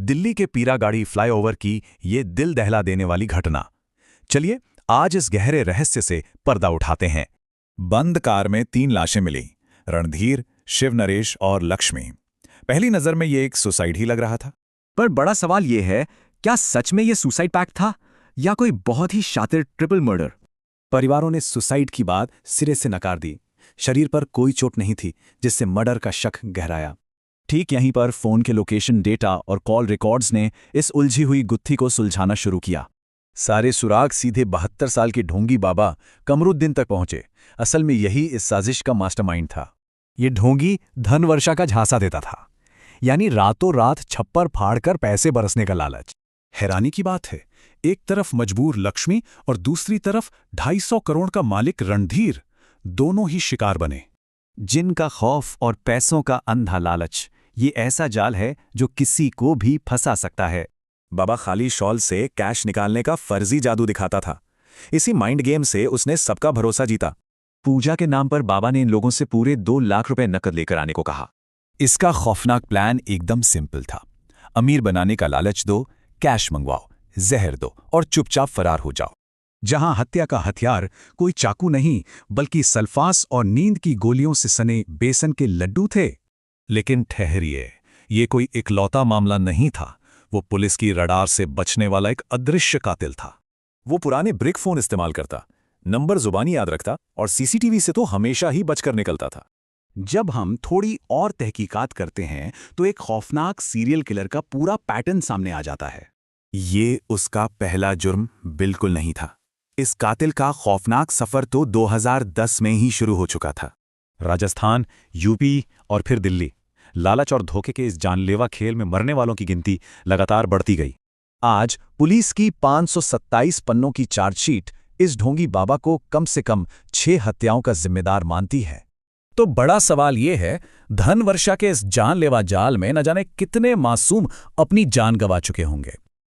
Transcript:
दिल्ली के पीरागाड़ी फ्लाईओवर की ये दिल दहला देने वाली घटना। चलिए आज इस गहरे रहस्य से पर्दा उठाते हैं। बंद कार में 3 लाशें मिली, रणधीर, शिव नरेश और लक्ष्मी। पहली नजर में ये एक सुसाइड ही लग रहा था। पर बड़ा सवाल ये है, क्या सच में ये सुसाइड पैक्ट था या कोई बहुत ही शातिर ट्रिपल मर्डर? परिवारों ने सुसाइड की बात सिरे से नकार दी। शरीर पर कोई चोट नहीं थी, जिससे मर्डर का शक गहराया। ठीक यहीं पर फोन के लोकेशन डेटा और कॉल रिकॉर्ड्स ने इस उलझी हुई गुत्थी को सुलझाना शुरू किया। सारे सुराग सीधे 72 साल के ढोंगी बाबा कमरुद्दीन तक पहुंचे। असल में यही इस साजिश का मास्टरमाइंड था। ये ढोंगी धनवर्षा का झांसा देता था, यानी रातों रात छप्पर फाड़कर पैसे बरसने का लालच। हैरानी की बात है, एक तरफ मजबूर लक्ष्मी और दूसरी तरफ 250 करोड़ का मालिक रणधीर, दोनों ही शिकार बने। जिनका खौफ और पैसों का अंधा लालच, ये ऐसा जाल है जो किसी को भी फंसा सकता है। बाबा खाली शॉल से कैश निकालने का फर्जी जादू दिखाता था। इसी माइंड गेम से उसने सबका भरोसा जीता। पूजा के नाम पर बाबा ने इन लोगों से पूरे 2 लाख रुपए नकद लेकर आने को कहा। इसका खौफनाक प्लान एकदम सिंपल था। अमीर बनाने का लालच दो, कैश मंगवाओ, जहर दो और चुपचाप फरार हो जाओ। जहां हत्या का हथियार कोई चाकू नहीं, बल्कि सल्फास और नींद की गोलियों से सने बेसन के लड्डू थे। लेकिन ठहरिए, ये कोई इकलौता मामला नहीं था। वो पुलिस की रडार से बचने वाला एक अदृश्य कातिल था। वो पुराने ब्रिक फोन इस्तेमाल करता, नंबर जुबानी याद रखता और सीसीटीवी से तो हमेशा ही बचकर निकलता था। जब हम थोड़ी और तहकीकात करते हैं तो एक खौफनाक सीरियल किलर का पूरा पैटर्न सामने आ जाता है। ये उसका पहला जुर्म बिल्कुल नहीं था। इस कातिल का खौफनाक सफर तो 2010 में ही शुरू हो चुका था। राजस्थान, यूपी और फिर दिल्ली। लालच और धोखे के इस जानलेवा खेल में मरने वालों की गिनती लगातार बढ़ती गई। आज पुलिस की 527 पन्नों की चार्जशीट इस ढोंगी बाबा को कम से कम 6 हत्याओं का जिम्मेदार मानती है। तो बड़ा सवाल ये है, धनवर्षा के इस जानलेवा जाल में न जाने कितने मासूम अपनी जान गंवा चुके होंगे।